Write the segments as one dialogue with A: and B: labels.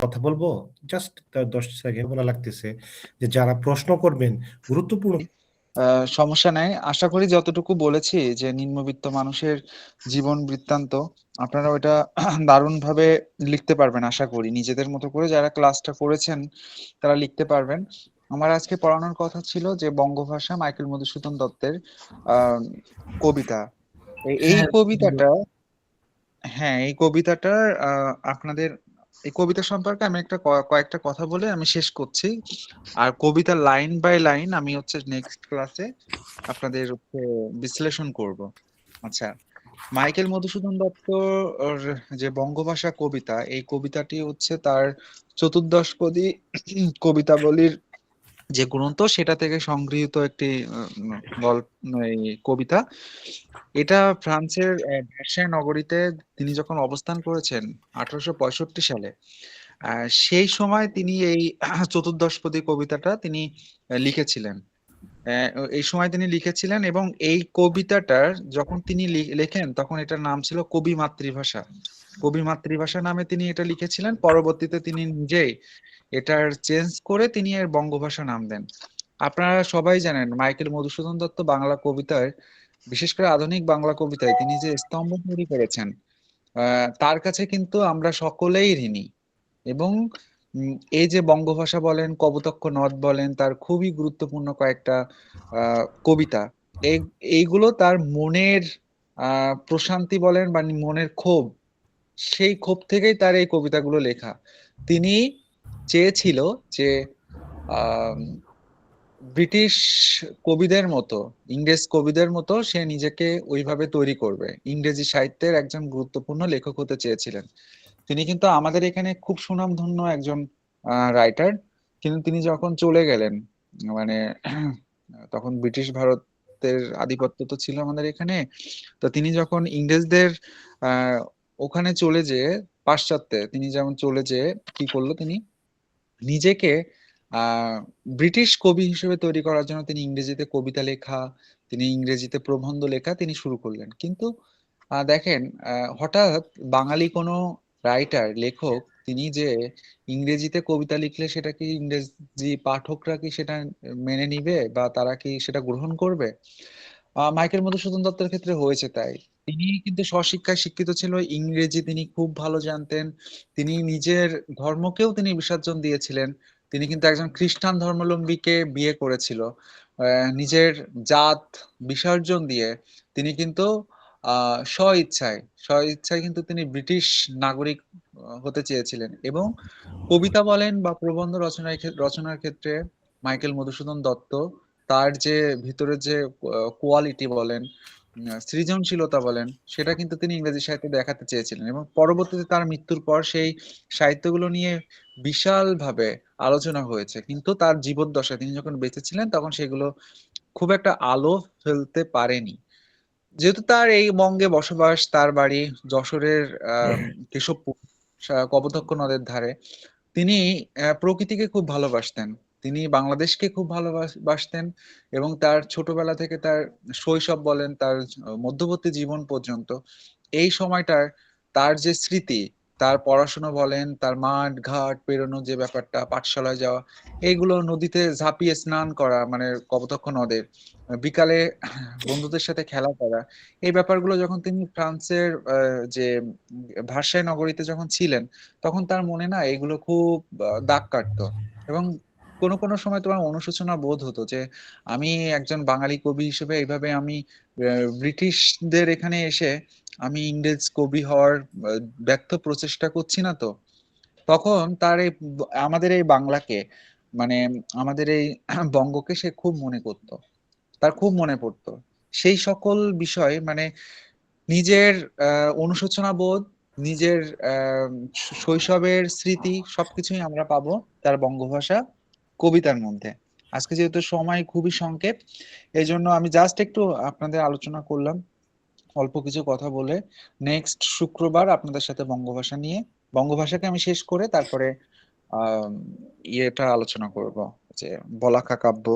A: কথা বলবো? Just 10 second বলা লাগতেছে যে যারা প্রশ্ন করবেন গুরুত্বপূর্ণ।
B: সমস্যা নাই, আশা করি যতটুকু বলেছি যে নিম্নবিত্ত মানুষের জীবন বৃত্তান্ত আপনারা ওইটা দারুণভাবে লিখতে পারবেন। আশা করি নিজেদের মতো করে যারা ক্লাসটা করেছেন তারা লিখতে পারবেন। আমার আজকে পড়ানোর কথা ছিল যে বঙ্গভাষা মাইকেল মধুসূদন দত্তের আহ কবিতা। এই
A: হ্যাঁ,
B: কবিতাটা, হ্যাঁ এই কবিতাটার আপনাদের এই কবিতা সম্পর্কে আমি একটা কয়েকটা কথা বলে আমি শেষ করছি। আর কবিতা লাইন বাই লাইন আমি হচ্ছে নেক্সট ক্লাসে আপনাদের হচ্ছে বিশ্লেষণ করব। আচ্ছা, মাইকেল মধুসূদন দত্ত যে বঙ্গভাষা কবিতা, এই কবিতাটি হচ্ছে তার চতুর্দশপদী কবিতাবলীর যে গ্রন্থ সেটা থেকে সংগৃহীত একটি গল্প, এই কবিতা। এটা ফ্রান্সের ভার্সাই নগরীতে তিনি যখন অবস্থান করেছেন 1865 সালে, সেই সময় তিনি এই চতুর্দশপদী কবিতাটা তিনি লিখেছিলেন। আহ, এই সময় তিনি লিখেছিলেন এবং এই কবিতাটার যখন তিনি লেখেন তখন এটার নাম ছিল কবি মাতৃভাষা। কবি মাতৃভাষা নামে তিনি এটা লিখেছিলেন। পরবর্তীতে তিনি নিজেই এটার চেঞ্জ করে তিনি এর বঙ্গভাষা নাম দেন। আপনারা সবাই জানেন মাইকেল মধুসূদন দত্ত বাংলা কবিতায়, বিশেষ করে আধুনিক বাংলা কবিতায় তিনি যে স্তম্ভ তৈরি করেছেন, তার কাছে কিন্তু আমরা সকলেই ঋণী। এবং এই যে বঙ্গভাষা বলেন, কপোতাক্ষ নদ বলেন, তার খুবই গুরুত্বপূর্ণ কয়েকটা কবিতা, এই এইগুলো তার মনের প্রশান্তি বলেন বা মনের ক্ষোভ, সেই ক্ষোভ থেকেই তার এই কবিতাগুলো লেখা। তিনি চেয়েছিল যে আহ ব্রিটিশ কবিদের মতো, ইংরেজ কবিদের মতো সে নিজেকে ওইভাবে তৈরি করবে, ইংরেজি সাহিত্যের একজন গুরুত্বপূর্ণ লেখক হতে চেয়েছিলেন। তিনি কিন্তু আমাদের এখানে খুব সুনামধন্য একজন রাইটার, কিন্তু তিনি যখন চলে গেলেন, মানে তখন ব্রিটিশ ভারতের আধিপত্য তো ছিল আমাদের এখানে। তো তিনি যখন ইংরেজদের আহ ওখানে চলে যেয়ে, পাশ্চাত্যে তিনি যেমন চলে যেয়ে কি করলো, তিনি নিজেকে আহ ব্রিটিশ কবি হিসেবে তৈরি করার জন্য তিনি ইংরেজিতে কবিতা লেখা, তিনি ইংরেজিতে প্রবন্ধ লেখা তিনি শুরু করলেন। কিন্তু দেখেন, হঠাৎ বাঙালি কোনো রাইটার লেখক তিনি যে ইংরেজিতে কবিতা লিখলে সেটা কি ইংরেজি পাঠকরা কি সেটা মেনে নিবে বা তারা কি সেটা গ্রহণ করবে? মাইকেল মধুসূদন দত্তের ক্ষেত্রে হয়েছে তাই। তিনি কিন্তু স্বশিক্ষায় শিক্ষিত ছিল, ইংরেজি তিনি খুব ভালো জানতেন। তিনি নিজের ধর্মকেও তিনি বিসর্জন দিয়েছিলেন। তিনি কিন্তু একজন খ্রিস্টান ধর্মাবলম্বীকে বিয়ে করেছিল। নিজের জাত বিসর্জন দিয়ে তিনি কিন্তু স্ব ইচ্ছায় কিন্তু তিনি ব্রিটিশ নাগরিক হতে চেয়েছিলেন। এবং কবিতা বলেন বা প্রবন্ধ রচনার ক্ষেত্রে মাইকেল মধুসূদন দত্ত তার যে ভিতরে যে কোয়ালিটি বলেন, সৃজনশীলতা বলেন, সেটা কিন্তু তিনি ইংরেজি সাহিত্যে দেখাতে চেয়েছিলেন। এবং পরবর্তীতে তার মৃত্যুর পর সেই সাহিত্যগুলো নিয়ে বিশালভাবে আলোচনা হয়েছে, কিন্তু তার জীবদ্দশায় তিনি যখন বেঁচে ছিলেন তখন সেগুলো খুব একটা আলো ফেলতে পারেনি। যেহেতু তার এই বঙ্গে বসবাস, তার বাড়ি যশোরের কেশবপুর কপোতাক্ষ নদের ধারে, তিনি প্রকৃতিকে খুব ভালোবাসতেন, তিনি বাংলাদেশকে খুব ভালোবাসতেন। এবং তার ছোটবেলা থেকে তার শৈশব বলেন, তার মধ্যবর্তী জীবন পর্যন্ত এই সময়টার তার যে স্মৃতি, তার পড়াশোনা বলেন, তার মাঠ ঘাট পেরোনো যে ব্যাপারটা, পাঠশালায় যাওয়া, এইগুলো নদীতে ঝাঁপিয়ে স্নান করা, মানে কপোতাক্ষ নদের বিকালে বন্ধুদের সাথে খেলা করা, এই ব্যাপারগুলো যখন তিনি ফ্রান্সের যে ভার্সাই নগরীতে যখন ছিলেন তখন তার মনে না এগুলো খুব দাগ কাটতো। এবং কোনো কোনো সময় তোমার অনুশোচনা বোধ হতো যে আমি একজন বাঙালি কবি হিসেবে এইভাবে আমি ব্রিটিশদের এখানে এসে আমি ইংরেজ কবি হওয়ার ব্যর্থ প্রচেষ্টা করছি না তো। তখন তার এই আমাদের এই বাংলাকে, মানে আমাদের এই বঙ্গকে সে খুব মনে করতো, তার খুব মনে পড়তো সেই সকল বিষয়, মানে নিজের অনুশোচনা বোধ, নিজের আহ শৈশবের স্মৃতি সবকিছুই আমরা পাবো তার বঙ্গভাষা কবিতার মধ্যে। আজকে যেহেতু সময় খুবই সংক্ষেপ, এই জন্য আমি জাস্ট একটু আপনাদের আলোচনা করলাম, অল্প কিছু কথা বলে। নেক্সট শুক্রবার আপনাদের সাথে বঙ্গভাষা নিয়ে, বঙ্গভাষাকে আমি শেষ করে তারপরে আহ ইয়েটা আলোচনা করব, যে বলাকা কাব্য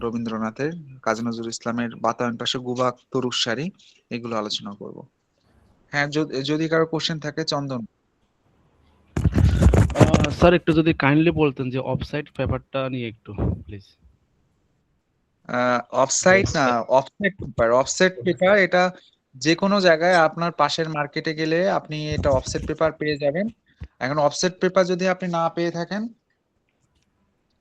B: রবীন্দ্রনাথের, কাজী নজরুল ইসলামের বাতায়ন পাশে গুবাক তরুর সারি, এগুলো আলোচনা করব। হ্যাঁ, যদি কারো কোশ্চেন থাকে, চন্দন।
C: স্যার একটু যদি কাইন্ডলি বলতেন যে অফসাইড পেপারটা নিয়ে একটু প্লিজ।
B: অফসাইট না, অফসেট পেপার এটা যে কোনো জায়গায় আপনার পাশের মার্কেটে গেলে আপনি এটা অফসেট পেপার পেয়ে যাবেন। এখন অফসেট পেপার যদি আপনি না পেয়ে থাকেন,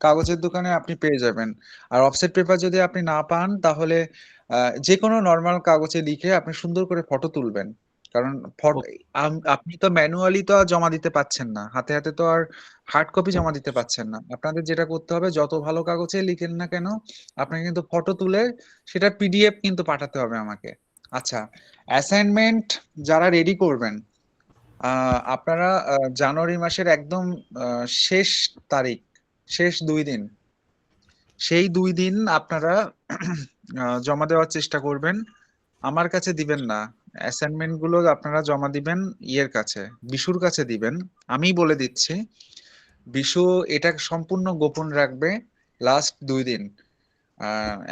B: কাগজের দোকানে আপনি পেয়ে যাবেন। আর অফসেট পেপার যদি আপনি না পান, তাহলে যে কোনো নর্মাল কাগজে লিখে আপনি সুন্দর করে ফটো তুলবেন। কারণ আপনি তো ম্যানুয়ালি তো আর জমা দিতে পাচ্ছেন না, হাতে হাতে তো আর হার্ড কপি জমা দিতে পাচ্ছেন না। আপনাদের যেটা করতে হবে, যত ভালো কাগজে লিখেন না কেন, আপনাকে কিন্তু ফটো তুলে সেটা পিডিএফ কিন্তু পাঠাতে হবে আমাকে। আচ্ছা, অ্যাসাইনমেন্ট যারা রেডি করবেন, আপনারা জানুয়ারি মাসের একদম শেষ তারিখ, শেষ 2 দিন, সেই 2 দিন আপনারা জমা দেওয়ার চেষ্টা করবেন। আমার কাছে দিবেন না, অ্যাসাইনমেন্ট গুলো আপনারা জমা দিবেন ইয়ের কাছে, বিশুর কাছে দিবেন। আমি বলে দিচ্ছি, বিশু এটা সম্পূর্ণ গোপন রাখবে লাস্ট 2 দিন।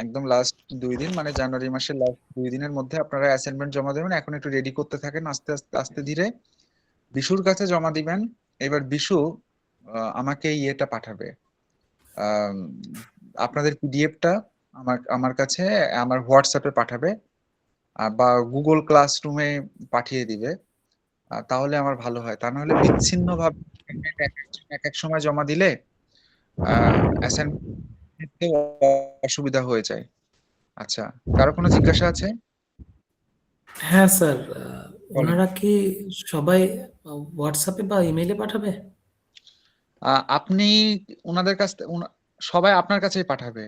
B: একদম লাস্ট 2 দিন মানে জানুয়ারি মাসের লাস্ট 2 দিনের মধ্যে আপনারা অ্যাসাইনমেন্ট জমা দেবেন। এখন একটু রেডি করতে থাকেন, আস্তে আস্তে আস্তে ধীরে বিশুর কাছে জমা দিবেন। এবার বিশু আমাকে ইয়েটা পাঠাবে, আম, আপনাদের পিডিএফটা আমার কাছে আমার হোয়াটসঅ্যাপে পাঠাবে, বা গুগল ক্লাসরুমে পাঠিয়ে দিবে। তাহলে আমার ভালো হয়। তা নাহলে বিচ্ছিন্ন ভাবে এক এক সময় জমা দিলে অ্যাসাইনমেন্ট অসুবিধা হয়ে যায়। আচ্ছা, কারো কোনো জিজ্ঞাসা আছে?
D: হ্যাঁ স্যার,
B: বলেন।
D: ওনারা কি সবাই হোয়াটসঅ্যাপে বা ইমেইলে পাঠাবে?
B: আপনি ওনাদের কাছ সবাই আপনার কাছেই পাঠাবে,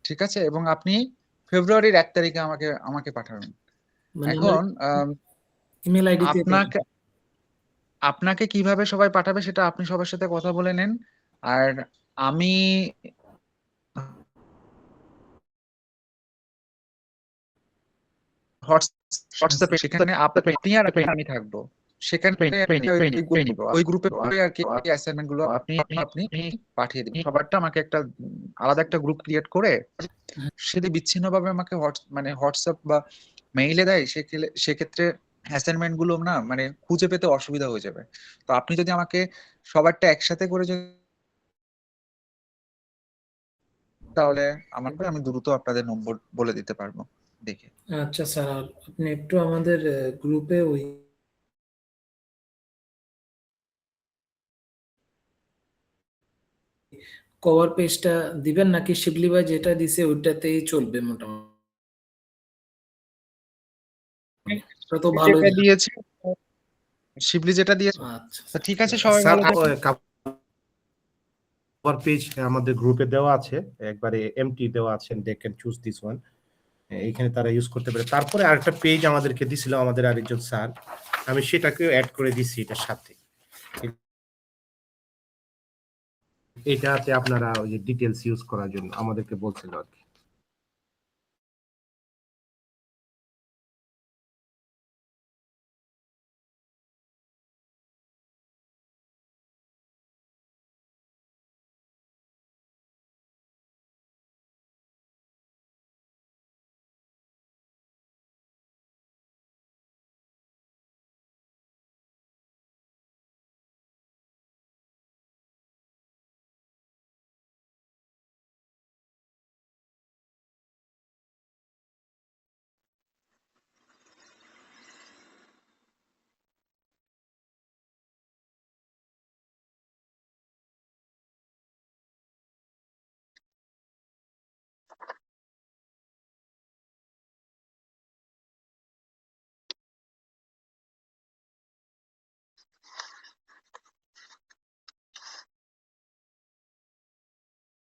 B: ঠিক আছে? এবং আপনি ফেব্রুয়ারির 1 তারিখে আমাকে পাঠাবেন।
D: মানে
B: এখন
D: ইমেল আইডিতে
B: আপনাকে কিভাবে সবাই পাঠাবে সেটা আপনি সবার সাথে কথা বলে নেন। আর আমি হোয়াটসঅ্যাপে, সেখানে আপনি আর আমি থাকবো, সেখানে ওই গ্রুপে আর কি অ্যাসাইনমেন্ট গুলো আপনি পাঠিয়ে দিবেন। সবারটা আমাকে একটা আলাদা একটা গ্রুপ ক্রিয়েট করে সেটা বিচ্ছিন্ন ভাবে আমাকে মানে হোয়াটসঅ্যাপ বা মেইলে দেয়, সেক্ষেত্রে অ্যাসাইনমেন্ট গুলো না মানে খুঁজে পেতে অসুবিধা হয়ে যাবে। তো আপনি যদি আমাকে সবারটা একসাথে করে তাহলে আমি দ্রুত আপনাদের নম্বর বলে দিতে পারবো দেখে।
D: আচ্ছা স্যার, আর আপনি একটু আমাদের গ্রুপে ওই কভার পেজটা দিবেন, নাকি শিবলি ভাই যেটা দিছে ওইটাতেই চলবে মোটামুটি? ওটা তো ভালো।
B: যেটা দিয়েছে শিবলি, যেটা দিয়েছে।
D: আচ্ছা
B: ঠিক আছে, সবাই
A: স্যার
B: ভালো থাকবেন।
A: কভার পেজ আমাদের গ্রুপে দেওয়া আছে, একবারে এমটি দেওয়া আছে, they can choose this one. এখানে তারা ইউজ করতে পারে। তারপরে আরেকটা পেজ আমাদেরকে দিছিল আমাদের আরেকজন স্যার, আমি সেটাকেও অ্যাড করে দিছি এটার সাথে। এটাতে আপনারা ওই যে ডিটেলস ইউজ করার জন্য আমাদেরকে বলছিল আর কি।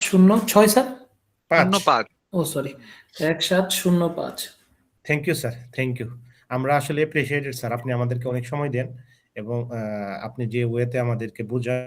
D: শূন্য 6 স্যার,
B: 5
D: ও sorry 1705।
A: Thank you sir, thank you. আমরা আসলে অ্যাপ্রিসিয়েটেড স্যার, আপনি আমাদেরকে অনেক সময় দেন এবং আপনি যে ওয়েতে আমাদেরকে বোঝান